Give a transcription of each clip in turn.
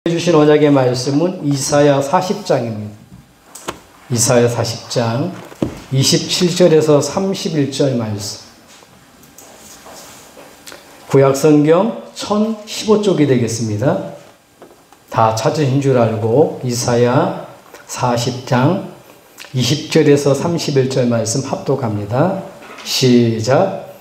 주신 언약의 말씀은 이사야 40장입니다. 이사야 40장 27절에서 31절 말씀. 구약성경 1015쪽이 되겠습니다. 다 찾으신 줄 알고 이사야 40장 20절에서 31절 말씀 합독합니다. 시작.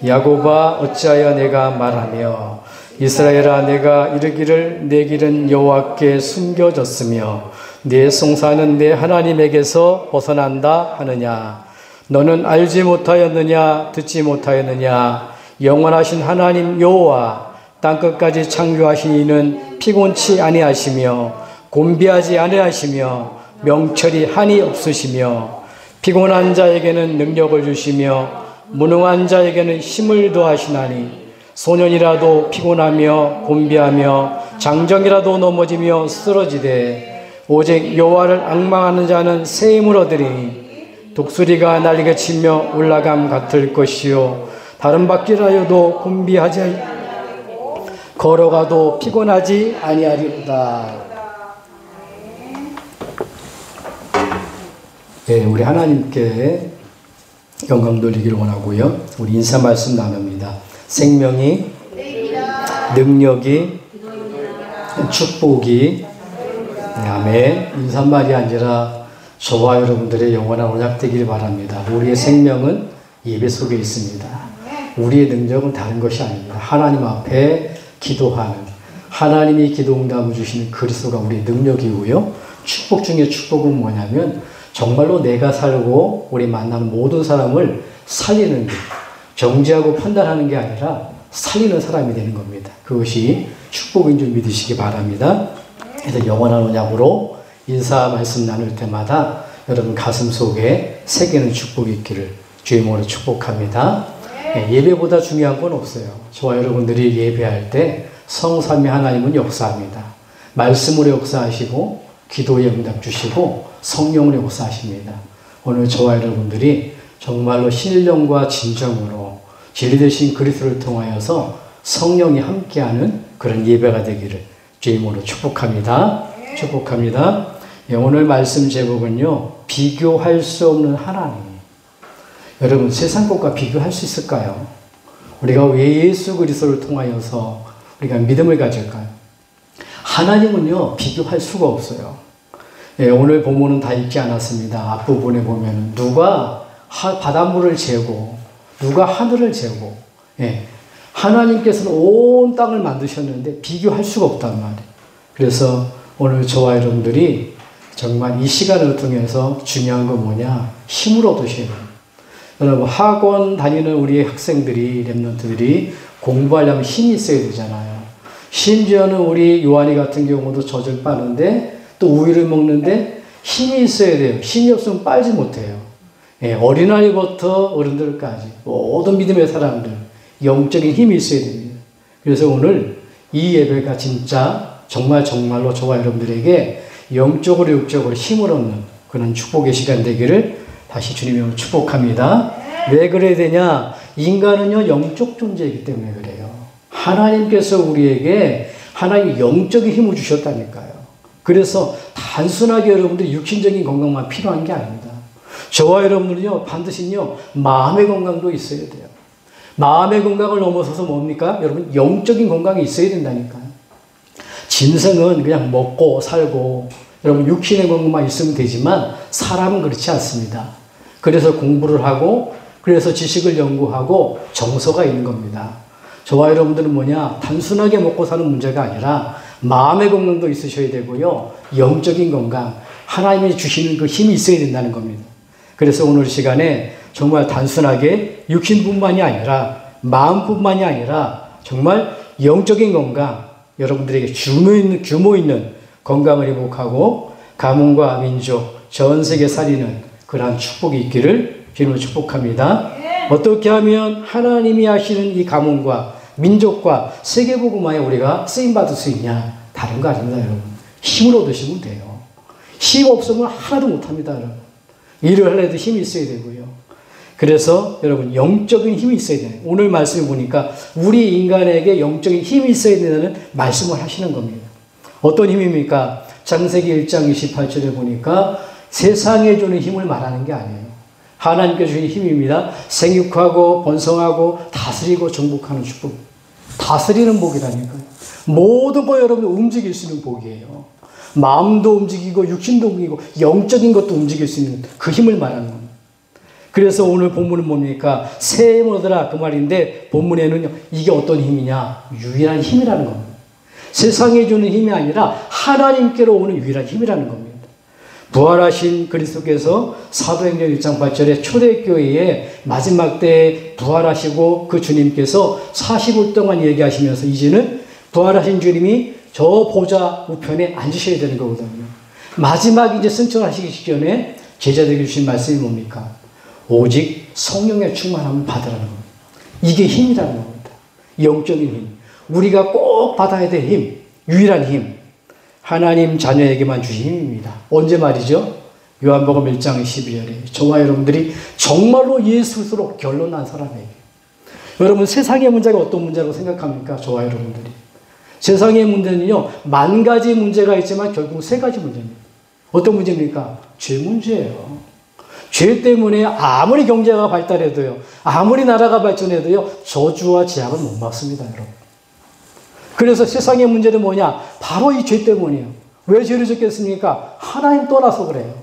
야곱아 어찌하여 내가 말하며 이스라엘아 내가 이르기를 내 길은 여호와께 숨겨졌으며 내 송사는 내 하나님에게서 벗어난다 하느냐. 너는 알지 못하였느냐 듣지 못하였느냐. 영원하신 하나님 여호와 땅끝까지 창조하신 이는 피곤치 아니하시며 곤비하지 아니하시며 명철이 한이 없으시며 피곤한 자에게는 능력을 주시며 무능한 자에게는 힘을 더하시나니 소년이라도 피곤하며 곤비하며 장정이라도 넘어지며 쓰러지되 오직 여호와를 앙망하는 자는 새 힘을 얻으리니 독수리가 날개 치며 올라감 같을 것이요 다른 바퀴라여도 곤비하지 걸어가도 피곤하지 아니하리로다. 네, 우리 하나님께 영광 돌리기를 원하고요. 우리 인사 말씀 나눕니다. 생명이, 능력이, 축복이, 아멘. 인사말이 아니라 저와 여러분들의 영원한 언약 되기를 바랍니다. 우리의 생명은 예배 속에 있습니다. 우리의 능력은 다른 것이 아닙니다. 하나님 앞에 기도하는, 하나님이 기도 응답을 주시는 그리스도가 우리의 능력이고요. 축복 중에 축복은 뭐냐면 정말로 내가 살고 우리 만나는 모든 사람을 살리는 것, 정죄하고 판단하는 게 아니라 살리는 사람이 되는 겁니다. 그것이 축복인 줄 믿으시기 바랍니다. 그래서 영원한 언약으로 인사 말씀 나눌 때마다 여러분 가슴 속에 새기는 축복이 있기를 주의 이름으로 축복합니다. 예배보다 중요한 건 없어요. 저와 여러분들이 예배할 때 성삼위 하나님은 역사합니다. 말씀으로 역사하시고 기도에 응답 주시고 성령으로 역사하십니다. 오늘 저와 여러분들이 정말로 신령과 진정으로 진리되신 그리스도를 통하여서 성령이 함께하는 그런 예배가 되기를 주의 이름으로 축복합니다. 축복합니다. 오늘 말씀 제목은요, 비교할 수 없는 하나님. 여러분 세상 것과 비교할 수 있을까요? 우리가 왜 예수 그리스도를 통하여서 우리가 믿음을 가질까요? 하나님은요 비교할 수가 없어요. 오늘 본문은 다 읽지 않았습니다. 앞부분에 보면 누가 바닷물을 재고 누가 하늘을 재고, 하나님께서는 온 땅을 만드셨는데 비교할 수가 없단 말이에요. 그래서 오늘 저와 여러분들이 정말 이 시간을 통해서 중요한 건 뭐냐? 힘을 얻으셔야 돼요. 여러분 학원 다니는 우리 학생들이, 랩런트들이 공부하려면 힘이 있어야 되잖아요. 심지어는 우리 요한이 같은 경우도 젖을 빠는데 또 우유를 먹는데 힘이 있어야 돼요. 힘이 없으면 빨지 못해요. 어린아이부터 어른들까지 모든 믿음의 사람들 영적인 힘이 있어야 됩니다. 그래서 오늘 이 예배가 진짜 정말로 저와 여러분들에게 영적으로 육적으로 힘을 얻는 그런 축복의 시간 되기를 다시 주님으로 축복합니다. 왜 그래야 되냐? 인간은요 영적 존재이기 때문에 그래요. 하나님께서 우리에게 하나님 영적인 힘을 주셨다니까요. 그래서 단순하게 여러분들 육신적인 건강만 필요한 게 아닙니다. 저와 여러분들은요 반드시요 마음의 건강도 있어야 돼요. 마음의 건강을 넘어서서 뭡니까? 여러분 영적인 건강이 있어야 된다니까요. 짐승은 그냥 먹고 살고 여러분 육신의 건강만 있으면 되지만 사람은 그렇지 않습니다. 그래서 공부를 하고 그래서 지식을 연구하고 정서가 있는 겁니다. 저와 여러분들은 뭐냐? 단순하게 먹고 사는 문제가 아니라 마음의 건강도 있으셔야 되고요. 영적인 건강, 하나님이 주시는 그 힘이 있어야 된다는 겁니다. 그래서 오늘 시간에 정말 단순하게 육신뿐만이 아니라 마음뿐만이 아니라 정말 영적인 건강, 여러분들에게 규모 있는 건강을 회복하고 가문과 민족, 전 세계 살리는 그러한 축복이 있기를 주님으로 축복합니다. 어떻게 하면 하나님이 하시는 이 가문과 민족과 세계복음화에 우리가 쓰임받을 수 있냐? 다른 거 아닙니다, 여러분. 힘을 얻으시면 돼요. 힘 없으면 하나도 못합니다, 여러분. 일을 하려도 힘이 있어야 되고요. 그래서 여러분 영적인 힘이 있어야 돼요. 오늘 말씀을 보니까 우리 인간에게 영적인 힘이 있어야 된다는 말씀을 하시는 겁니다. 어떤 힘입니까? 창세기 1장 28절에 보니까 세상에 주는 힘을 말하는 게 아니에요. 하나님께서 주신 힘입니다. 생육하고 번성하고 다스리고 정복하는 축복. 다스리는 복이라니까요. 모든 거 여러분 움직일 수 있는 복이에요. 마음도 움직이고 육신도 움직이고 영적인 것도 움직일 수 있는 그 힘을 말하는 겁니다. 그래서 오늘 본문은 뭡니까? 새 힘을 얻으라 그 말인데 본문에는 이게 어떤 힘이냐? 유일한 힘이라는 겁니다. 세상에 주는 힘이 아니라 하나님께로 오는 유일한 힘이라는 겁니다. 부활하신 그리스도께서 사도행전 1장 8절에 초대교회의 마지막 때에 부활하시고 그 주님께서 40일 동안 얘기하시면서 이제는 부활하신 주님이 저 보좌 우편에 앉으셔야 되는 거거든요. 마지막 이제 승천하시기 직전에 제자들에게 주신 말씀이 뭡니까? 오직 성령의 충만함을 받으라는 겁니다. 이게 힘이라는 겁니다. 영적인 힘. 우리가 꼭 받아야 될 힘. 유일한 힘. 하나님 자녀에게만 주신 힘입니다. 언제 말이죠? 요한복음 1장 12절에 저와 여러분들이 정말로 예수 그리스도로 결론난 사람에게. 여러분 세상의 문제가 어떤 문제라고 생각합니까? 저와 여러분들이. 세상의 문제는요. 만 가지 문제가 있지만 결국 세 가지 문제입니다. 어떤 문제입니까? 죄 문제예요. 죄 때문에 아무리 경제가 발달해도요. 아무리 나라가 발전해도요. 저주와 재앙은 못 막습니다. 여러분. 그래서 세상의 문제는 뭐냐? 바로 이 죄 때문이에요. 왜 죄를 짓겠습니까? 하나님 떠나서 그래요.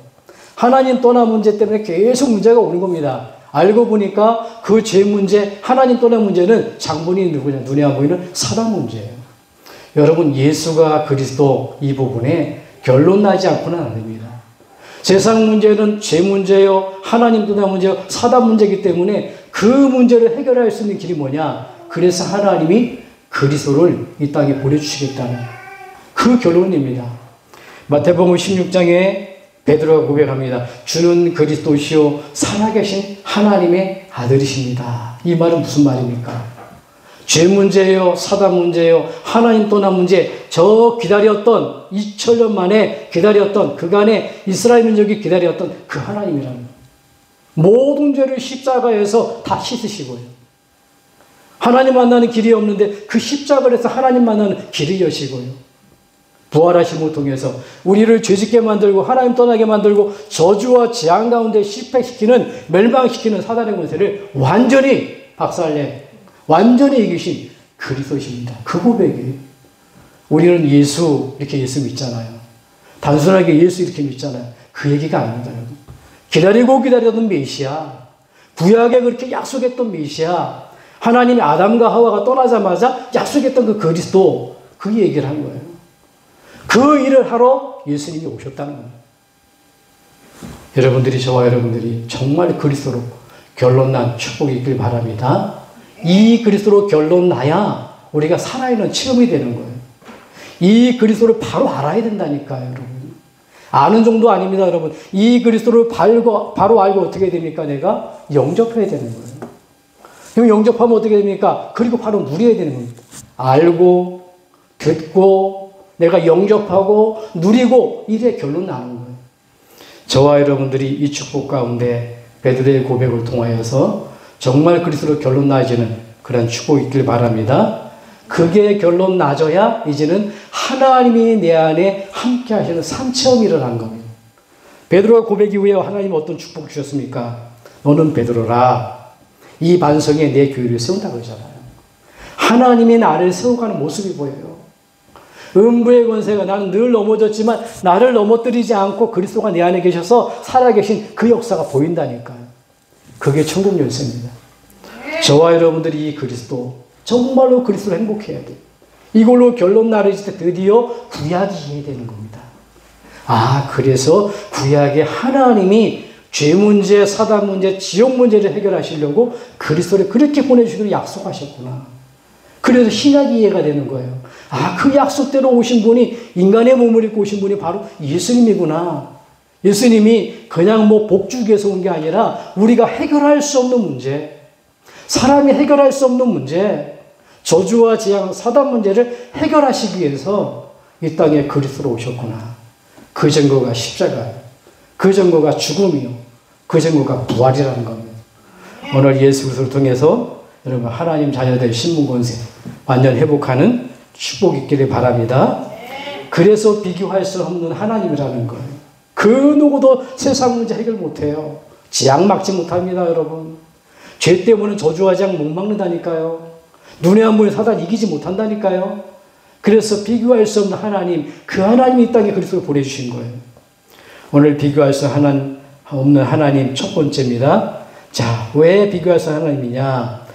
하나님 떠난 문제 때문에 계속 문제가 오는 겁니다. 알고 보니까 그 죄 문제, 하나님 떠난 문제는 장본인이 누구냐? 눈에 안 보이는 사단 문제예요. 여러분 예수가 그리스도 이 부분에 결론 나지 않고는 안 됩니다. 세상 문제는 죄 문제요, 하나님 떠난 문제요, 사단 문제이기 때문에 그 문제를 해결할 수 있는 길이 뭐냐? 그래서 하나님이 그리스도를 이 땅에 보내주시겠다는 그 결론입니다. 마태복음 16장에 베드로가 고백합니다. 주는 그리스도시요 살아계신 하나님의 아들이십니다. 이 말은 무슨 말입니까? 죄 문제예요, 사단 문제예요, 하나님 떠난 문제, 저 기다렸던 2000년 만에 기다렸던 그간의 이스라엘 민족이 기다렸던 그 하나님이라는 거예요. 모든 죄를 십자가에서 다 씻으시고요. 하나님 만나는 길이 없는데 그 십자가를 해서 하나님 만나는 길을 여시고요. 부활하심을 통해서 우리를 죄짓게 만들고 하나님 떠나게 만들고 저주와 재앙 가운데 실패시키는 멸망시키는 사단의 권세를 완전히 박살내 완전히 이기신 그리스도십니다. 그 고백이에요. 우리는 예수 이렇게 예수 믿잖아요. 단순하게 예수 이렇게 믿잖아요. 그 얘기가 아닙니다. 여러분. 기다리고 기다리던 메시아 구약에 그렇게 약속했던 메시아 하나님이 아담과 하와가 떠나자마자 약속했던 그 그리스도 그 얘기를 한 거예요. 그 일을 하러 예수님이 오셨다는 거예요. 여러분들이 저와 여러분들이 정말 그리스도로 결론난 축복이 있길 바랍니다. 이 그리스도로 결론나야 우리가 살아있는 체험이 되는 거예요. 이 그리스도를 바로 알아야 된다니까요. 여러분. 아는 정도 아닙니다. 여러분. 이 그리스도를 바로 알고 어떻게 됩니까? 내가 영접해야 되는 거예요. 그럼 영접하면 어떻게 됩니까? 그리고 바로 누려야 되는 겁니다. 알고 듣고 내가 영접하고 누리고 이래 결론 나는 거예요. 저와 여러분들이 이 축복 가운데 베드로의 고백을 통하여서 정말 그리스도로 결론 나지는 그런 축복이 있길 바랍니다. 그게 결론 나져야 이제는 하나님이 내 안에 함께 하시는 산체험이 일어난 겁니다. 베드로가 고백 이후에 하나님이 어떤 축복 주셨습니까? 너는 베드로라. 이 반성에 내 교회를 세운다고 그러잖아요. 하나님이 나를 세워가는 모습이 보여요. 음부의 권세가 나는 늘 넘어졌지만 나를 넘어뜨리지 않고 그리스도가 내 안에 계셔서 살아계신 그 역사가 보인다니까요. 그게 천국 열쇠입니다. 저와 여러분들이 이 그리스도 정말로 그리스도로 행복해야 돼요. 이걸로 결론 나르실 때 드디어 구약이 이해되는 겁니다. 아, 그래서 구약에 하나님이 죄 문제, 사단 문제, 지옥 문제를 해결하시려고 그리스도를 그렇게 보내주기로 약속하셨구나. 그래서 신약이 이해가 되는 거예요. 아, 그 약속대로 오신 분이 인간의 몸을 입고 오신 분이 바로 예수님이구나. 예수님이 그냥 뭐 복주기 위해서 온 게 아니라 우리가 해결할 수 없는 문제, 사람이 해결할 수 없는 문제, 저주와 재앙, 사단 문제를 해결하시기 위해서 이 땅에 그리스도로 오셨구나. 그 증거가 십자가예요. 그 증거가 죽음이요. 그 증거가 부활이라는 겁니다. 오늘 예수 그리스도를 통해서 여러분 하나님 자녀들 신분 권세 완전 회복하는 축복이 있기를 바랍니다. 그래서 비교할 수 없는 하나님이라는 거예요. 그 누구도 세상 문제 해결 못해요. 지향 막지 못합니다, 여러분. 죄 때문에 저주와 재앙 못 막는다니까요. 눈에 안 보이는 사단 이기지 못한다니까요. 그래서 비교할 수 없는 하나님, 그 하나님이 이 땅에 그리스도를 보내주신 거예요. 오늘 비교할 수 없는 하나님 첫 번째입니다. 자, 왜 비교할 수 없는 하나님이냐?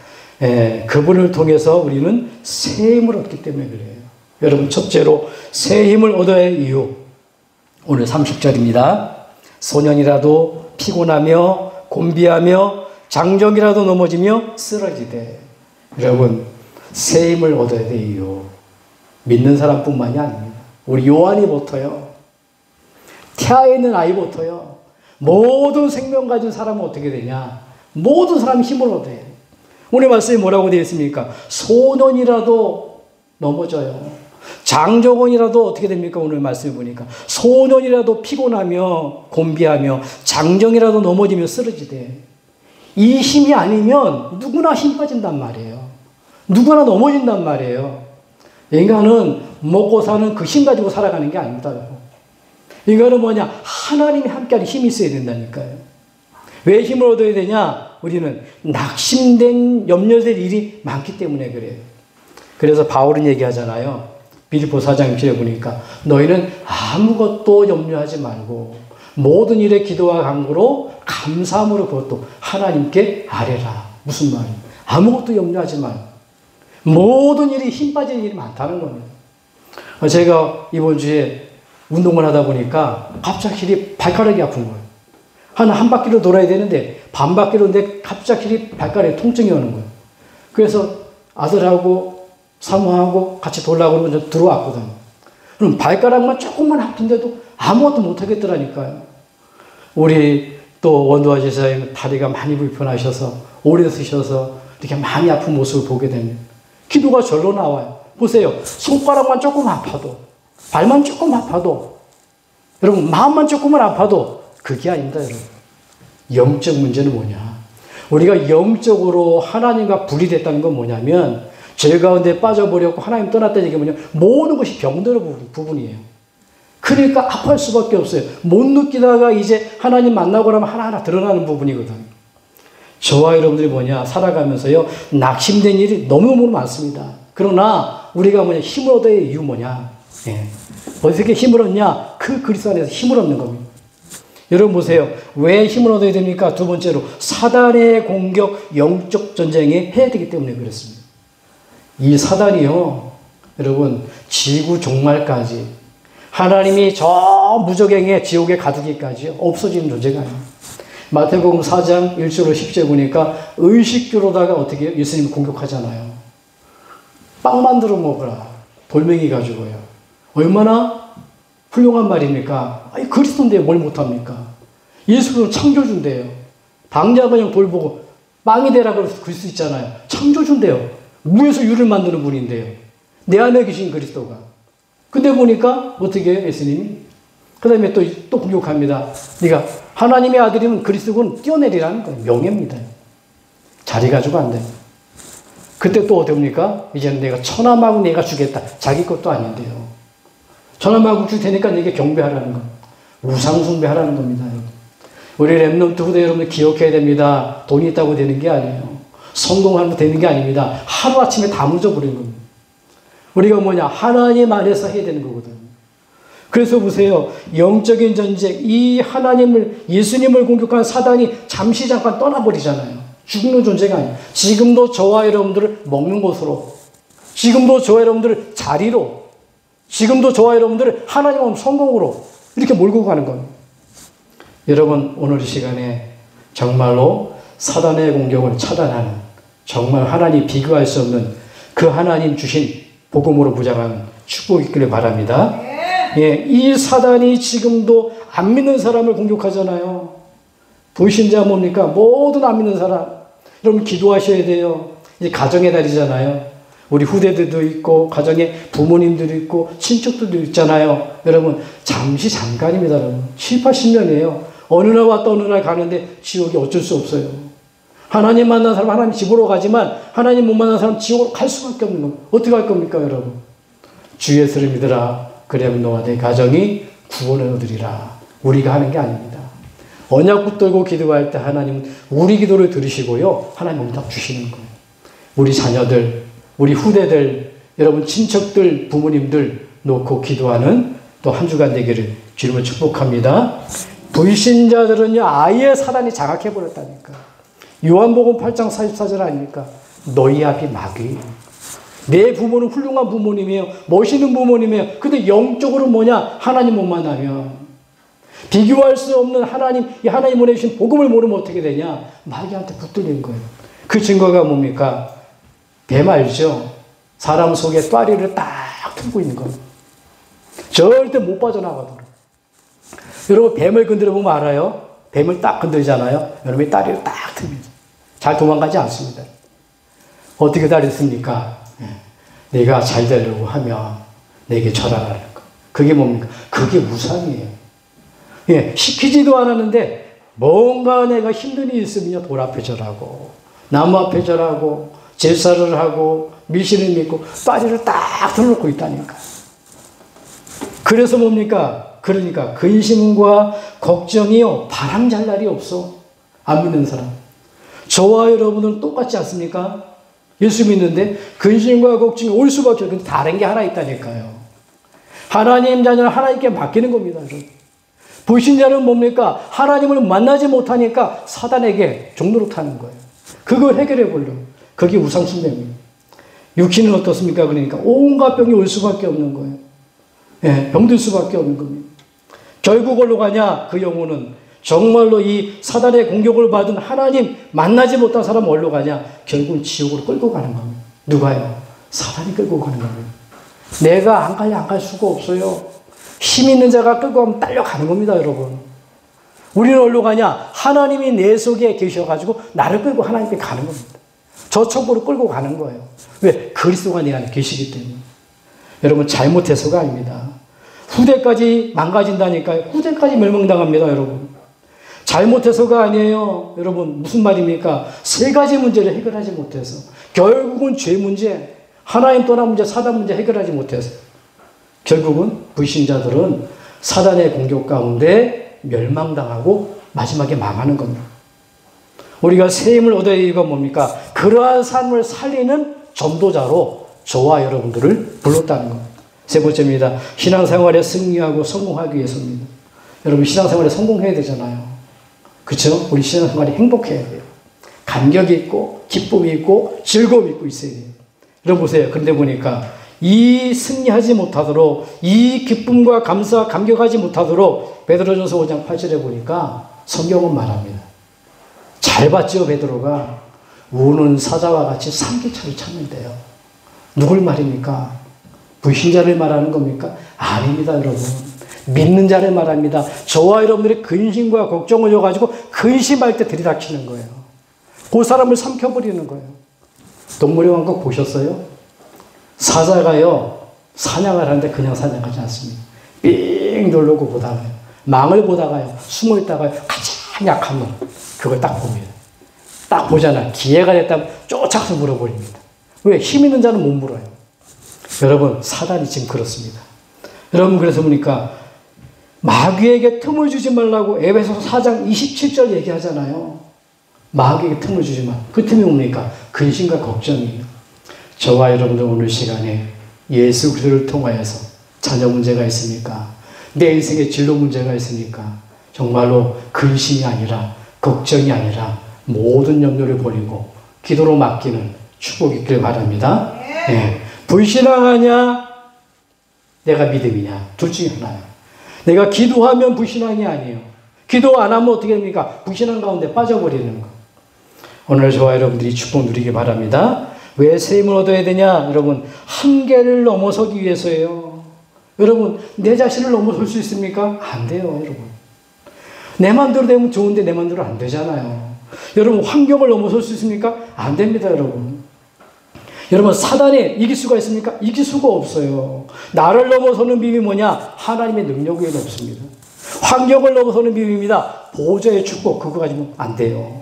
그분을 통해서 우리는 새 힘을 얻기 때문에 그래요. 여러분, 첫째로 새 힘을 얻어야 할 이유. 오늘 30절입니다. 소년이라도 피곤하며 곤비하며 장정이라도 넘어지며 쓰러지되. 여러분, 새 힘을 얻어야 될 이유. 믿는 사람뿐만이 아닙니다. 우리 요한이부터요. 태아에 있는 아이부터요. 모든 생명 가진 사람은 어떻게 되냐? 모든 사람이 힘을 얻어야 돼요. 오늘 말씀에 뭐라고 되어 있습니까? 소년이라도 넘어져요. 장정원이라도 어떻게 됩니까? 오늘 말씀해 보니까 소년이라도 피곤하며 곤비하며 장정이라도 넘어지며 쓰러지대. 이 힘이 아니면 누구나 힘 빠진단 말이에요. 누구나 넘어진단 말이에요. 인간은 먹고 사는 그 힘 가지고 살아가는 게 아닙니다. 인간은 뭐냐? 하나님이 함께하는 힘이 있어야 된다니까요. 왜 힘을 얻어야 되냐? 우리는 낙심된 염려될 일이 많기 때문에 그래요. 그래서 바울은 얘기하잖아요. 빌립보 4장 1절에 보니까 너희는 아무것도 염려하지 말고 모든 일에 기도와 간구로 감사함으로 그것도 하나님께 아뢰라. 무슨 말이에요? 아무것도 염려하지 말고 모든 일이 힘 빠진 일이 많다는 겁니다. 제가 이번 주에 운동을 하다 보니까 갑자기 발가락이 아픈 거예요. 한 바퀴로 돌아야 되는데 반 바퀴로인데 갑자기 발가락에 통증이 오는 거예요. 그래서 아들하고 사모하고 같이 돌라고 그러면 들어왔거든요. 그럼 발가락만 조금만 아픈데도 아무것도 못하겠더라니까요. 우리 또 원도화 지사님 다리가 많이 불편하셔서 오래 쓰셔서 이렇게 많이 아픈 모습을 보게 됩니다. 기도가 절로 나와요. 보세요. 손가락만 조금 아파도, 발만 조금 아파도, 여러분 마음만 조금만 아파도 그게 아닙니다, 여러분. 영적 문제는 뭐냐? 우리가 영적으로 하나님과 분리됐다는 건 뭐냐면 죄 가운데 빠져버렸고 하나님 떠났다는 얘기가 뭐냐? 모든 것이 병드는 부분이에요. 그러니까 아파할 수밖에 없어요. 못 느끼다가 이제 하나님 만나고 나면 하나하나 드러나는 부분이거든. 저와 여러분들이 뭐냐? 살아가면서요, 낙심된 일이 너무너무 많습니다. 그러나 우리가 뭐냐? 힘을 얻어야 할 이유 뭐냐? 어떻게 힘을 얻냐? 그 그리스도 안에서 힘을 얻는 겁니다. 여러분 보세요. 왜 힘을 얻어야 됩니까? 두 번째로 사단의 공격, 영적 전쟁에 해야 되기 때문에 그렇습니다. 이 사단이요, 여러분 지구 종말까지 하나님이 저 무적행의 지옥에 가두기까지 없어지는 존재가 아니에요. 마태복음 4장 1절로 10절 보니까 의식주로다가 어떻게 예수님 공격하잖아요. 빵 만들어 먹으라. 돌멩이 가지고요. 얼마나 훌륭한 말입니까? 아니, 그리스도인데 뭘 못합니까? 예수는 창조주인데요. 당장 그냥 돌 보고 빵이 되라 그럴 수 있잖아요. 창조주인데요. 무에서 유를 만드는 분인데요. 내 안에 계신 그리스도가. 근데 보니까 어떻게 해요, 예수님이? 그 다음에 또 공격합니다. 네가 하나님의 아들이면 그리스도는 뛰어내리라는 거예요. 명예입니다. 자리 가지고 안 돼요. 그때 또 어떻게 합니까? 이제는 내가 천하만국 내가 주겠다. 자기 것도 아닌데요. 천하만국 줄 테니까 내게 경배하라는 거. 우상숭배하라는 겁니다. 우리 렘넌트 후대 여러분들 기억해야 됩니다. 돈이 있다고 되는 게 아니에요. 성공하면 되는 게 아닙니다. 하루아침에 다 무너져버리는 겁니다. 우리가 뭐냐? 하나님 안에서 해야 되는 거거든요. 그래서 보세요. 영적인 전쟁, 이 하나님을, 예수님을 공격한 사단이 잠시 잠깐 떠나버리잖아요. 죽는 존재가 아니에요. 지금도 저와 여러분들을 먹는 곳으로, 지금도 저와 여러분들을 자리로, 지금도 저와 여러분들을 하나님 성공으로 이렇게 몰고 가는 겁니다. 여러분, 오늘 이 시간에 정말로 사단의 공격을 차단하는, 정말 하나님 비교할 수 없는 그 하나님 주신 복음으로 무장한 축복이 있기를 바랍니다. 예, 이 사단이 지금도 안 믿는 사람을 공격하잖아요. 불신자 뭡니까? 모든 안 믿는 사람. 여러분 기도하셔야 돼요. 이제 가정의 달이잖아요. 우리 후대들도 있고 가정에 부모님들도 있고 친척들도 있잖아요. 여러분 잠시 잠깐입니다. 여러분 7, 80년이에요. 어느 날 왔다 어느 날 가는데 지옥이 어쩔 수 없어요. 하나님 만난 사람 하나님 집으로 가지만 하나님 못 만난 사람 지옥으로 갈 수밖에 없는 겁니다. 어떻게 할 겁니까 여러분? 주 예수를 믿으라. 그래야면 너와 내 가정이 구원을 얻으리라. 우리가 하는 게 아닙니다. 언약 붙들고 기도할 때 하나님은 우리 기도를 들으시고요. 하나님 응답 주시는 거예요. 우리 자녀들, 우리 후대들, 여러분 친척들, 부모님들 놓고 기도하는 또 한 주간 되기를 주님을 축복합니다. 불신자들은요, 아예 사단이 장악해버렸다니까. 요한복음 8장 44절 아닙니까? 너희 앞이 마귀예요. 내 부모는 훌륭한 부모님이에요. 멋있는 부모님이에요. 근데 영적으로 뭐냐? 하나님 못 만나면. 비교할 수 없는 하나님, 이 하나님 보내주신 복음을 모르면 어떻게 되냐? 마귀한테 붙들린 거예요. 그 증거가 뭡니까? 뱀 알죠? 사람 속에 또아리를 딱 틀고 있는 거예요. 절대 못 빠져나가도록. 여러분, 뱀을 건드려 보면 알아요? 뱀을 딱 건드리잖아요. 여러분이 다리를 딱 틉니다. 잘 도망가지 않습니다. 어떻게 다리를 씁니까? 내가 잘 되려고 하면 내게 절하라는 거. 그게 뭡니까? 그게 우상이에요. 예, 시키지도 않았는데 뭔가 내가 힘든 일이 있으면 돌 앞에 절하고 나무 앞에 절하고 제사를 하고 미신을 믿고 다리를 딱 들어놓고 있다니까. 그래서 뭡니까? 그러니까 근심과 걱정이요, 바람 잘 날이 없어. 안 믿는 사람. 저와 여러분은 똑같지 않습니까? 예수 믿는데 근심과 걱정이 올 수밖에 없는데 다른 게 하나 있다니까요. 하나님 자녀는 하나님께 맡기는 겁니다. 여러분. 불신자는 뭡니까? 하나님을 만나지 못하니까 사단에게 종노릇하는 거예요. 그걸 해결해 보려고. 그게 우상숭배입니다. 육신은 어떻습니까? 그러니까 온갖 병이 올 수밖에 없는 거예요. 예, 병들 수밖에 없는 겁니다. 결국 어디로 가냐? 그 영혼은 정말로 이 사단의 공격을 받은 하나님 만나지 못한 사람은 어디로 가냐? 결국은 지옥으로 끌고 가는 겁니다. 누가요? 사단이 끌고 가는 겁니다. 내가 안 갈 수가 없어요. 힘 있는 자가 끌고 가면 딸려가는 겁니다, 여러분. 우리는 어디로 가냐? 하나님이 내 속에 계셔가지고 나를 끌고 하나님께 가는 겁니다. 저 천국으로 끌고 가는 거예요. 왜? 그리스도가 내 안에 계시기 때문에. 여러분, 잘못해서가 아닙니다. 후대까지 망가진다니까요. 후대까지 멸망당합니다, 여러분. 잘못해서가 아니에요. 여러분, 무슨 말입니까? 세 가지 문제를 해결하지 못해서. 결국은 죄 문제, 하나님 떠난 문제, 사단 문제 해결하지 못해서. 결국은 불신자들은 사단의 공격 가운데 멸망당하고 마지막에 망하는 겁니다. 우리가 새 힘을 얻어야 할 이유가 뭡니까? 그러한 삶을 살리는 전도자로 저와 여러분들을 불렀다는 겁니다. 세 번째입니다. 신앙생활에 승리하고 성공하기 위해서입니다. 여러분, 신앙생활에 성공해야 되잖아요. 그렇죠? 우리 신앙생활이 행복해야 돼요. 감격이 있고 기쁨이 있고 즐거움이 있고 있어야 돼요. 여러분 보세요. 그런데 보니까 이 승리하지 못하도록, 이 기쁨과 감사, 감격하지 못하도록 베드로전서 5장 8절에 보니까 성경은 말합니다. 잘 봤죠, 베드로가. 우는 사자와 같이 삼키차를 찾는데요. 누굴 말입니까? 불신자를 말하는 겁니까? 아닙니다, 여러분. 믿는 자를 말합니다. 저와 여러분들의 근심과 걱정을 여가지고 근심할 때 들이닥치는 거예요. 그 사람을 삼켜버리는 거예요. 동물의 왕국 보셨어요? 사자가요, 사냥을 하는데 그냥 사냥하지 않습니다. 삥 누르고 보다가요, 망을 보다가요, 숨어 있다가요, 가장 약한 놈, 그걸 딱 봅니다. 딱 보잖아요. 기회가 됐다면 쫓아서 물어버립니다. 왜? 힘 있는 자는 못 물어요. 여러분, 사단이 지금 그렇습니다. 여러분, 그래서 보니까 마귀에게 틈을 주지 말라고 에베소서 4장 27절 얘기하잖아요. 마귀에게 틈을 주지 마. 그 틈이 뭡니까? 근심과 걱정이에요. 저와 여러분들 오늘 시간에 예수 그리스도를 통하여서 자녀 문제가 있습니까? 내 인생의 진로 문제가 있으니까 정말로 근심이 아니라 걱정이 아니라 모든 염려를 버리고 기도로 맡기는 축복이 있길 바랍니다. 네. 불신앙하냐? 내가 믿음이냐? 둘 중에 하나예요. 내가 기도하면 불신앙이 아니에요. 기도 안 하면 어떻게 됩니까? 불신앙 가운데 빠져버리는 거. 오늘 저와 여러분들이 축복 누리기 바랍니다. 왜 새 힘을 얻어야 되냐? 여러분, 한계를 넘어서기 위해서예요. 여러분, 내 자신을 넘어설 수 있습니까? 안 돼요, 여러분. 내 마음대로 되면 좋은데 내 마음대로 안 되잖아요. 여러분, 환경을 넘어설 수 있습니까? 안 됩니다, 여러분. 여러분, 사단이 이길 수가 있습니까? 이길 수가 없어요. 나를 넘어서는 비밀이 뭐냐? 하나님의 능력 외에는 없습니다. 환경을 넘어서는 비밀입니다. 보좌의 축복, 그거 가지고 안 돼요.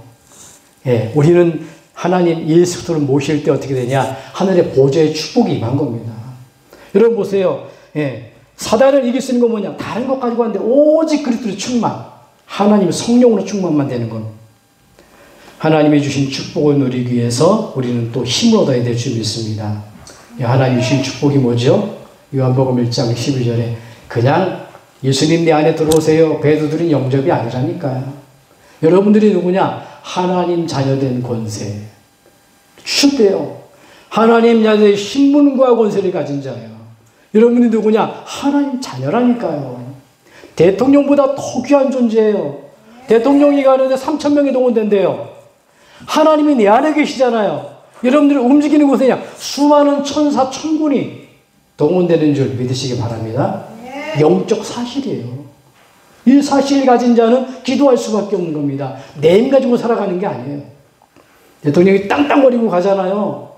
예, 우리는 하나님 예수 그리스도를 모실 때 어떻게 되냐? 하늘의 보좌의 축복이 임한 겁니다. 여러분 보세요. 예, 사단을 이길 수 있는 건 뭐냐? 다른 것 가지고 하는데 오직 그리스도의 충만, 하나님의 성령으로 충만만 되는 겁니다. 하나님이 주신 축복을 누리기 위해서 우리는 또 힘을 얻어야 될 줄 믿습니다. 하나님이 주신 축복이 뭐죠? 요한복음 1장 12절에 그냥 예수님 내 안에 들어오세요. 배도들은 영접이 아니라니까요. 여러분들이 누구냐? 하나님 자녀된 권세. 주셨대요. 하나님 자녀의 신분과 권세를 가진 자예요. 여러분이 누구냐? 하나님 자녀라니까요. 대통령보다 더 귀한 존재예요. 대통령이 가는데 3,000명이 동원된대요. 하나님이 내 안에 계시잖아요. 여러분들이 움직이는 곳에 그냥 수많은 천사 천군이 동원되는 줄 믿으시기 바랍니다. 영적 사실이에요. 이 사실을 가진 자는 기도할 수밖에 없는 겁니다. 내 힘 가지고 살아가는 게 아니에요. 대통령이 땅땅거리고 가잖아요.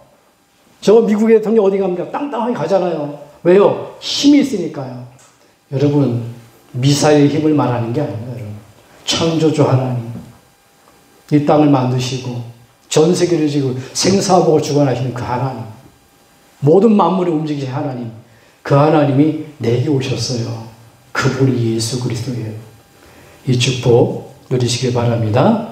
저 미국의 대통령 어디 갑니까? 땅땅하게 가잖아요. 왜요? 힘이 있으니까요. 여러분, 미사일의 힘을 말하는 게 아니에요. 여러분. 창조주 하나님, 이 땅을 만드시고 전 세계를 지고 생사복을 주관하시는 그 하나님, 모든 만물을 움직이신 하나님, 그 하나님이 내게 오셨어요. 그분이 예수 그리스도예요. 이 축복 누리시길 바랍니다.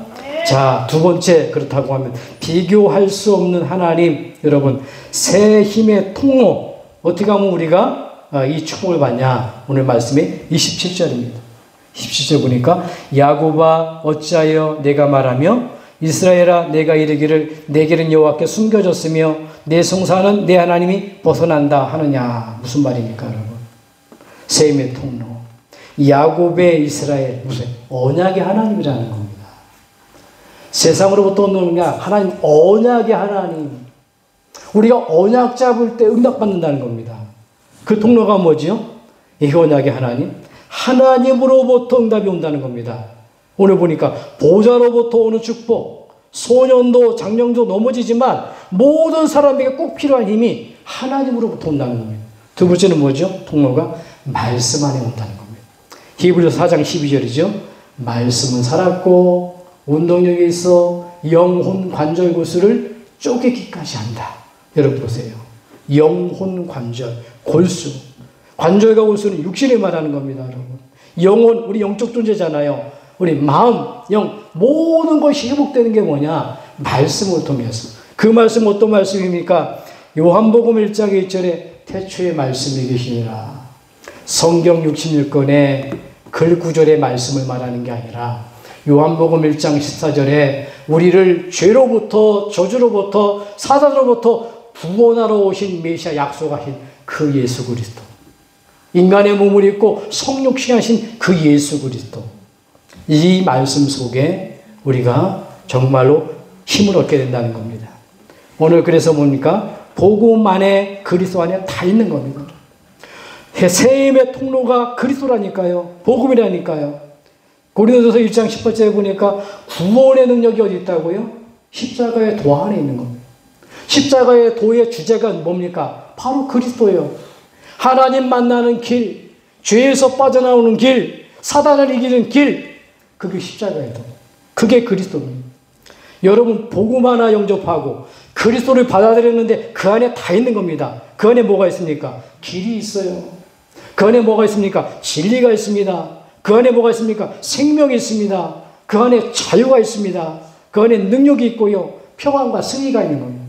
자, 두 번째, 그렇다고 하면 비교할 수 없는 하나님. 여러분, 새 힘의 통로. 어떻게 하면 우리가 이 축복을 받냐? 오늘 말씀이 27절입니다. 27절 보니까 야곱아 어찌하여 내가 말하며 이스라엘아 내가 이르기를 내 길은 여호와께 숨겨졌으며 내 성사는 내 하나님이 벗어난다 하느냐. 무슨 말입니까, 여러분? 새 힘의 통로. 야곱의 이스라엘, 무슨 언약의 하나님이라는 겁니다. 세상으로부터 오는 게 하나님, 언약의 하나님. 우리가 언약 잡을 때 응답받는다는 겁니다. 그 통로가 뭐지요? 이 언약의 하나님. 하나님으로부터 응답이 온다는 겁니다. 오늘 보니까 보좌로부터 오는 축복, 소년도 장년도 넘어지지만 모든 사람에게 꼭 필요한 힘이 하나님으로부터 온다는 겁니다. 두 번째는 뭐죠? 통로가 말씀 안에 온다는 겁니다. 히브리서 4장 12절이죠. 말씀은 살았고 운동력이 있어 영혼 관절 구수를 쪼개기까지 한다. 여러분 보세요. 영혼 관절, 골수. 관절과 골수는 육신을 말하는 겁니다, 여러분. 영혼, 우리 영적 존재잖아요. 우리 마음, 영, 모든 것이 회복되는 게 뭐냐? 말씀을 통해서. 그 말씀 어떤 말씀입니까? 요한복음 1장 1절에 태초에 말씀이 계시니라. 성경 66권의 글 구절의 말씀을 말하는 게 아니라 요한복음 1장 14절에 우리를 죄로부터 저주로부터 사단으로부터 구원하러 오신 메시아 약속하신 그 예수 그리스도, 인간의 몸을 입고 성육신하신 그 예수 그리스도, 이 말씀 속에 우리가 정말로 힘을 얻게 된다는 겁니다. 오늘 그래서 뭡니까? 복음 안에 그리스도 안에 다 있는 겁니다. 새 힘의 통로가 그리스도라니까요. 복음이라니까요. 고린도서 1장 18절에 보니까 구원의 능력이 어디 있다고요? 십자가의 도 안에 있는 겁니다. 십자가의 도의 주제가 뭡니까? 바로 그리스도예요. 하나님 만나는 길, 죄에서 빠져나오는 길, 사단을 이기는 길, 그게 십자가의 도. 그게 그리스도입니다. 여러분, 복음 하나 영접하고 그리스도를 받아들였는데 그 안에 다 있는 겁니다. 그 안에 뭐가 있습니까? 길이 있어요. 그 안에 뭐가 있습니까? 진리가 있습니다. 그 안에 뭐가 있습니까? 생명이 있습니다. 그 안에 자유가 있습니다. 그 안에 능력이 있고요. 평안과 승리가 있는 겁니다.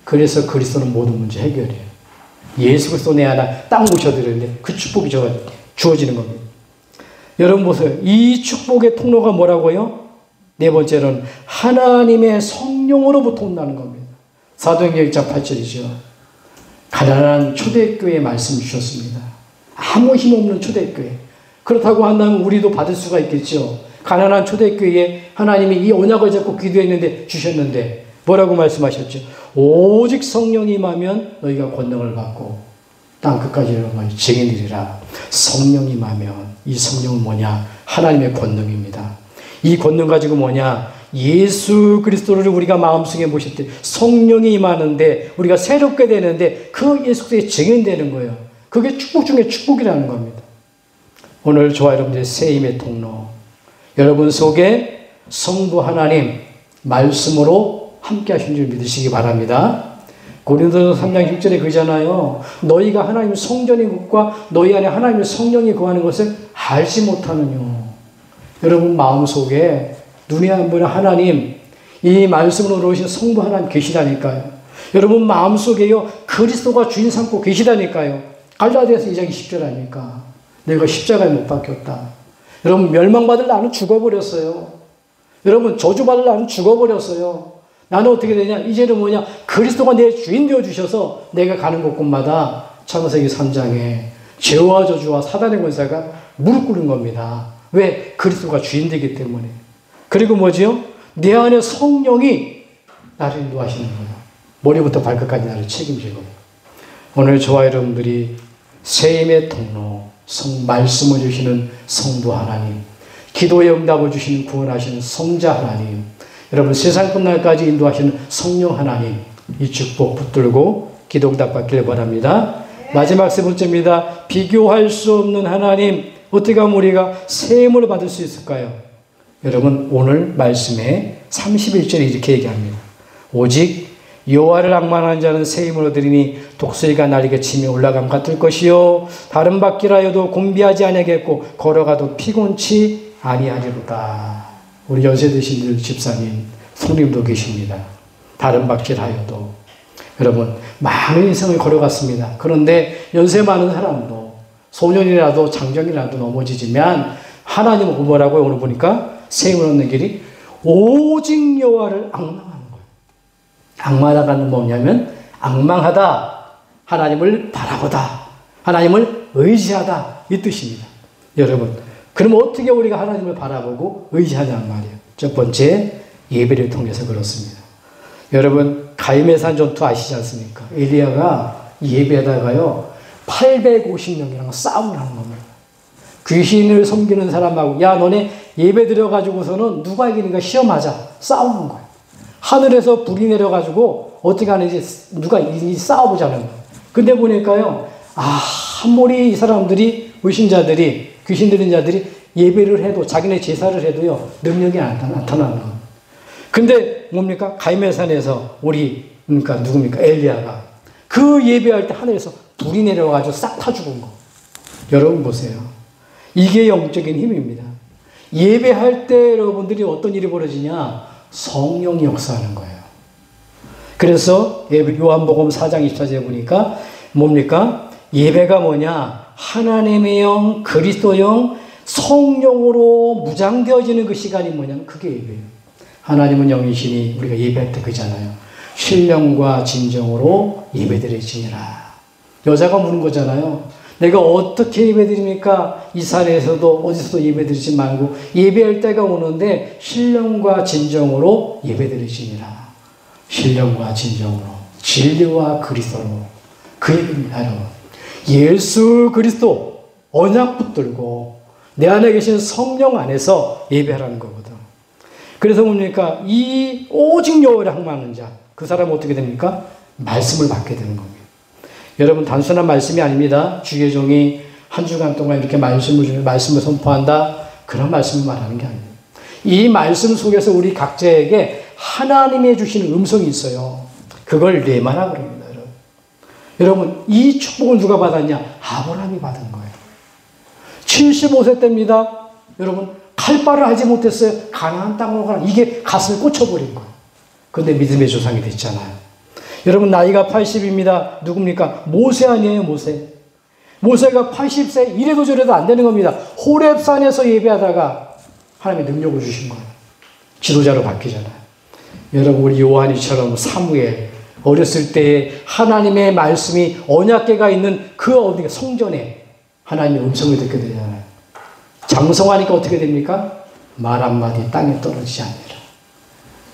그래서 그리스도는 모든 문제 해결이에요. 예수 그리스도 내 안에 딱 모셔드리는데 그 축복이 주어지는 겁니다. 여러분 보세요. 이 축복의 통로가 뭐라고요? 네 번째로는 하나님의 성령으로부터 온다는 겁니다. 사도행전 1장 8절이죠. 가난한 초대교회에 말씀 주셨습니다. 아무 힘없는 초대교회. 그렇다고 한다면 우리도 받을 수가 있겠죠. 가난한 초대교회에 하나님이 이 언약을 잡고 기도했는데 주셨는데 뭐라고 말씀하셨죠? 오직 성령이 임하면 너희가 권능을 받고 땅 끝까지 이르러 증인이리라. 성령이 임하면, 이 성령은 뭐냐? 하나님의 권능입니다. 이 권능 가지고 뭐냐? 예수 그리스도를 우리가 마음속에 모실 때 성령이 임하는데 우리가 새롭게 되는데 그 예수 그리스도의 증인되는 거예요. 그게 축복 중에 축복이라는 겁니다. 오늘 저와 여러분들의 새 힘의 통로, 여러분 속에 성부 하나님 말씀으로 함께 하신 줄 믿으시기 바랍니다. 고린도서 3장 6절에 그러잖아요. 너희가 하나님의 성전의 것과 너희 안에 하나님의 성령이 거하는 것을 알지 못하느냐. 여러분 마음속에 눈에 안 보이는 하나님, 이 말씀으로 오신 성부 하나님 계시다니까요. 여러분 마음속에요 그리스도가 주인 삼고 계시다니까요. 갈라디아서 2장 20절 아닙니까? 내가 십자가에 못 박혔다. 여러분 멸망받을 나는 죽어버렸어요. 여러분 저주받을 나는 죽어버렸어요. 나는 어떻게 되냐? 이제는 뭐냐? 그리스도가 내 주인 되어주셔서 내가 가는 곳곳마다 창세기 3장에 죄와 저주와 사단의 권세가 무릎 꿇는 겁니다. 왜? 그리스도가 주인 되기 때문에. 그리고 뭐지요? 내 안에 성령이 나를 인도하시는 거예요. 머리부터 발끝까지 나를 책임지고. 오늘 저와 여러분들이 새 힘의 통로, 말씀을 주시는 성부 하나님, 기도의 응답을 주시는 구원하시는 성자 하나님, 여러분 세상 끝날까지 인도하시는 성령 하나님, 이 축복 붙들고 기도 응답 받기를 바랍니다. 마지막 세 번째입니다. 비교할 수 없는 하나님, 어떻게 하면 우리가 새 힘을 받을 수 있을까요? 여러분 오늘 말씀에 31절에 이렇게 얘기합니다. 오직 여호와를 앙망하는 자는 새 힘을 얻으리니 독수리가 날개 치며 올라감 같을 것이요 다른 바퀴라여도 곤비하지 아니하겠고 걸어가도 피곤치 아니하리로다. 우리 연세 드신 집사님, 성님도 계십니다. 다른 바퀴라여도 여러분 많은 인생을 걸어갔습니다. 그런데 연세 많은 사람도 소년이라도 장정이라도 넘어지지만 하나님은 뭐라고요? 오늘 보니까 새 힘을 얻는 길이 오직 여호와를 앙망하는 거예요. 앙망하다는 뭐냐면 앙망하다, 하나님을 바라보다, 하나님을 의지하다 이 뜻입니다. 여러분 그럼 어떻게 우리가 하나님을 바라보고 의지하냐는 말이에요. 첫 번째 예배를 통해서 그렇습니다. 여러분 가임의 산 전투 아시지 않습니까? 엘리야가 예배에다가요 850명이랑 싸움을 하는 겁니다. 귀신을 섬기는 사람하고 야 너네 예배 드려가지고서는 누가 이기는가 시험하자 싸우는 거예요. 하늘에서 불이 내려가지고 어떻게 하는지 누가 이기는지 싸워보자는 거예요. 근데 보니까요 한몰이 이 사람들이 의심자들이 귀신 들린 자들이 예배를 해도 자기네 제사를 해도요 능력이 안 나타나는 거예요. 근데 뭡니까? 가임의 산에서 우리 그러니까 누굽니까? 엘리야가 그 예배할 때 하늘에서 불이 내려가지고 싹 타 죽은 거. 여러분 보세요. 이게 영적인 힘입니다. 예배할 때 여러분들이 어떤 일이 벌어지냐? 성령이 역사하는 거예요. 그래서 요한복음 4장 24절에 보니까 뭡니까? 예배가 뭐냐? 하나님의 영, 그리스도의 영, 성령으로 무장되어지는 그 시간이 뭐냐면 그게 예배예요. 하나님은 영이시니 우리가 예배할 때 그잖아요. 신령과 진정으로 예배드리지니라. 여자가 묻는 거잖아요. 내가 어떻게 예배드립니까? 이 산에서도 어디서도 예배드리지 말고 예배할 때가 오는데 신령과 진정으로 예배드리지니라. 신령과 진정으로 진리와 그리스도로 그 얘기입니다. 여러분. 예수 그리스도 언약 붙들고 내 안에 계신 성령 안에서 예배하라는 거거든. 그래서 뭡니까? 이 오직 여호와를 앙망하는 자, 그 사람은 어떻게 됩니까? 말씀을 받게 되는 겁니다. 여러분 단순한 말씀이 아닙니다. 주의 종이 한 주간 동안 이렇게 말씀을 선포한다. 그런 말씀을 말하는 게 아닙니다. 이 말씀 속에서 우리 각자에게 하나님이 주시는 음성이 있어요. 그걸 레마라 그럽니다. 여러분 이 축복을 누가 받았냐? 아브라함이 받은 거예요. 75세 때입니다. 여러분 칼바를 하지 못했어요. 가나안 땅으로 가라. 이게 가슴에 꽂혀버린 거예요. 그런데 믿음의 조상이 됐잖아요. 여러분 나이가 80입니다. 누굽니까? 모세 아니에요. 모세가 80세 이래도 저래도 안 되는 겁니다. 호렙산에서 예배하다가 하나님의 능력을 주신 거예요. 지도자로 바뀌잖아요. 여러분 우리 요한이처럼 사무엘 어렸을 때에 하나님의 말씀이 언약궤가 있는 그 어디 성전에 하나님의 음성을 듣게 되잖아요. 장성하니까 어떻게 됩니까? 말 한마디 땅에 떨어지지 않니라.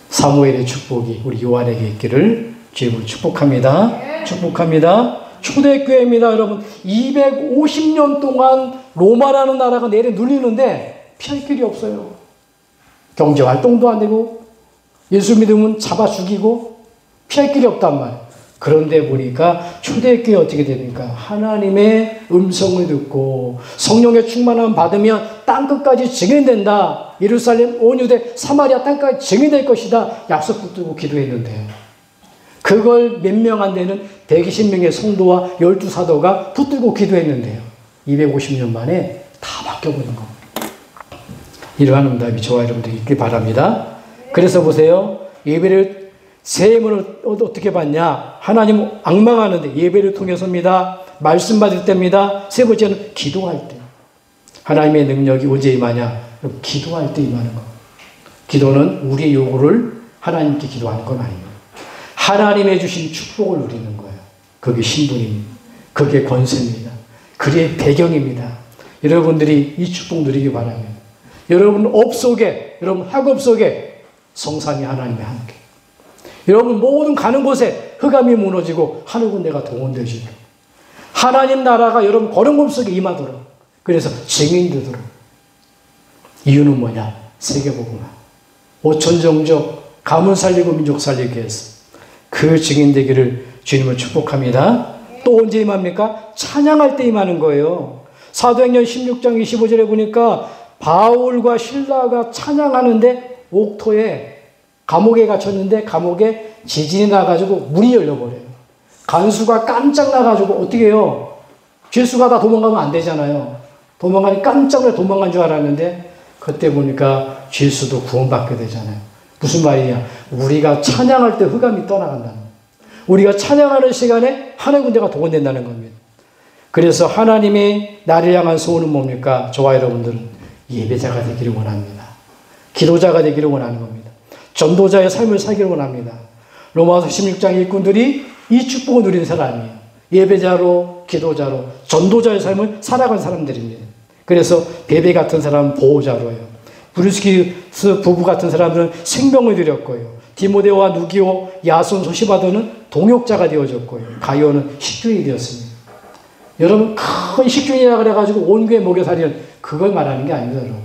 사무엘의 축복이 우리 요한에게 있기를 주님을 축복합니다. 축복합니다. 초대교회입니다. 여러분 250년 동안 로마라는 나라가 내려 눌리는데 피할 길이 없어요. 경제활동도 안 되고 예수 믿으면 잡아 죽이고 피할 길이 없단 말이에요. 그런데 보니까 초대교회 어떻게 됩니까? 하나님의 음성을 듣고 성령의 충만함 받으면 땅끝까지 증인된다. 예루살렘, 온 유대, 사마리아 땅까지 증인될 것이다. 약속 붙들고 기도했는데 그걸 몇 명 안 되는 120명의 성도와 12사도가 붙들고 기도했는데요. 250년 만에 다 바뀌어버린 겁니다. 이러한 응답이 저와 여러분들 있길 바랍니다. 그래서 보세요. 예배를 새 힘을 어떻게 받냐? 하나님 앙망하는데 예배를 통해서입니다. 말씀 받을 때입니다. 세 번째는 기도할 때. 하나님의 능력이 언제 임하냐? 기도할 때 임하는 거. 기도는 우리의 요구를 하나님께 기도하는 건 아니에요. 하나님의 주신 축복을 누리는 거예요. 그게 신분입니다. 그게 권세입니다. 그게 배경입니다. 여러분들이 이 축복 누리기 바랍니다. 여러분 업 속에, 여러분 학업 속에 성삼위 하나님의 함께. 여러분 모든 가는 곳에 흑암이 무너지고 하늘 군대가 동원되시도록. 하나님 나라가 여러분 걸음걸음 속에 임하도록. 그래서 증인 되도록. 이유는 뭐냐? 세계복음화. 5천 종족 가문 살리고 민족 살리기 위해서 그 증인 되기를 주님을 축복합니다. 또 언제 임합니까? 찬양할 때 임하는 거예요. 사도행전 16장 25절에 보니까 바울과 실라가 찬양하는데 옥토에 감옥에 갇혔는데 감옥에 지진이 나가지고 문이 열려버려요. 간수가 깜짝 나가지고 어떻게 해요? 죄수가 다 도망가면 안 되잖아요. 도망가니 깜짝 놀라 도망간 줄 알았는데 그때 보니까 죄수도 구원받게 되잖아요. 무슨 말이냐? 우리가 찬양할 때 흑암이 떠나간다는 거예요. 우리가 찬양하는 시간에 하늘 군대가 동원된다는 겁니다. 그래서 하나님이 나를 향한 소원은 뭡니까? 저와 여러분들은 예배자가 되기를 원합니다. 기도자가 되기를 원하는 겁니다. 전도자의 삶을 살기를 원합니다. 로마서 16장 일꾼들이 이 축복을 누리는 사람이에요. 예배자로, 기도자로, 전도자의 삶을 살아간 사람들입니다. 그래서 베베 같은 사람은 보호자로요. 브루스키스 부부 같은 사람들은 생명을 드렸고요. 디모데와 누기오, 야손, 소시바도는 동역자가 되어졌고요. 가이오는 식주인이 되었습니다. 여러분 큰 식주인이라 그래가지고 온 교회 먹여살리는 그걸 말하는 게 아닙니다. 여러분.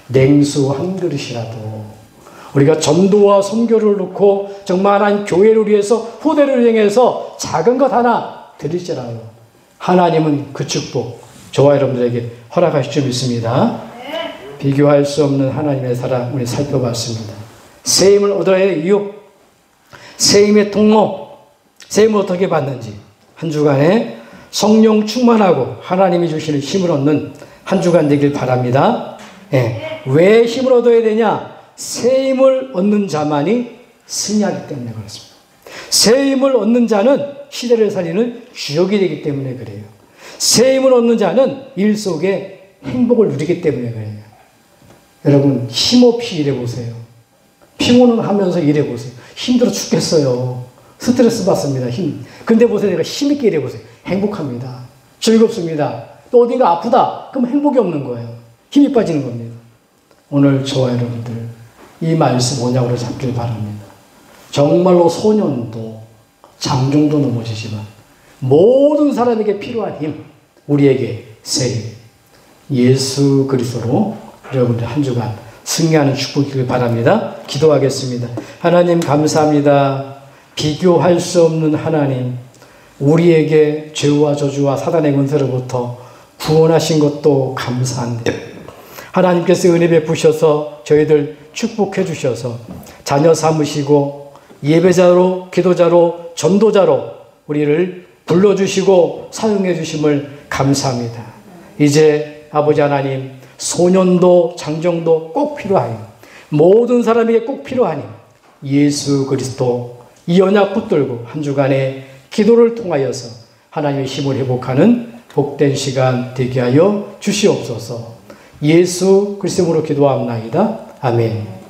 냉수 한 그릇이라도 우리가 전도와 선교를 놓고 정말 하나님 교회를 위해서 후대를 향해서 작은 것 하나 드릴지라도 하나님은 그 축복 저와 여러분들에게 허락하실 줄 믿습니다. 비교할 수 없는 하나님의 사랑 우리 살펴봤습니다. 새 힘을 얻어야 할 이유, 새 힘의 통로, 새 힘을 어떻게 받는지 한 주간에 성령 충만하고 하나님이 주시는 힘을 얻는 한 주간 되길 바랍니다. 왜 힘을 얻어야 되냐? 새 힘을 얻는 자만이 승리하기 때문에 그렇습니다. 새 힘을 얻는 자는 시대를 살리는 주역이 되기 때문에 그래요. 새 힘을 얻는 자는 일 속에 행복을 누리기 때문에 그래요. 여러분 힘없이 일해보세요. 피곤하면서 일해보세요. 힘들어 죽겠어요. 스트레스 받습니다. 근데 보세요. 내가 힘있게 일해보세요. 행복합니다. 즐겁습니다. 또 어딘가 아프다. 그럼 행복이 없는 거예요. 힘이 빠지는 겁니다. 오늘 저와 여러분들 이 말씀 언약으로 잡길 바랍니다. 정말로 소년도 장종도 넘어지지만 모든 사람에게 필요한 힘, 우리에게 새 힘, 예수 그리스도로 여러분들 한 주간 승리하는 축복이길 바랍니다. 기도하겠습니다. 하나님 감사합니다. 비교할 수 없는 하나님, 우리에게 죄와 저주와 사단의 권세로부터 구원하신 것도 감사한데 하나님께서 은혜 베푸셔서 저희들 축복해 주셔서 자녀 삼으시고 예배자로, 기도자로, 전도자로 우리를 불러주시고 사용해 주심을 감사합니다. 이제 아버지 하나님 소년도 장정도 꼭 필요하니 모든 사람에게 꼭 필요하니 예수 그리스도 이 언약 붙들고 한 주간의 기도를 통하여서 하나님의 힘을 회복하는 복된 시간 되게 하여 주시옵소서. 예수 그리스도로 기도합나이다. 아멘.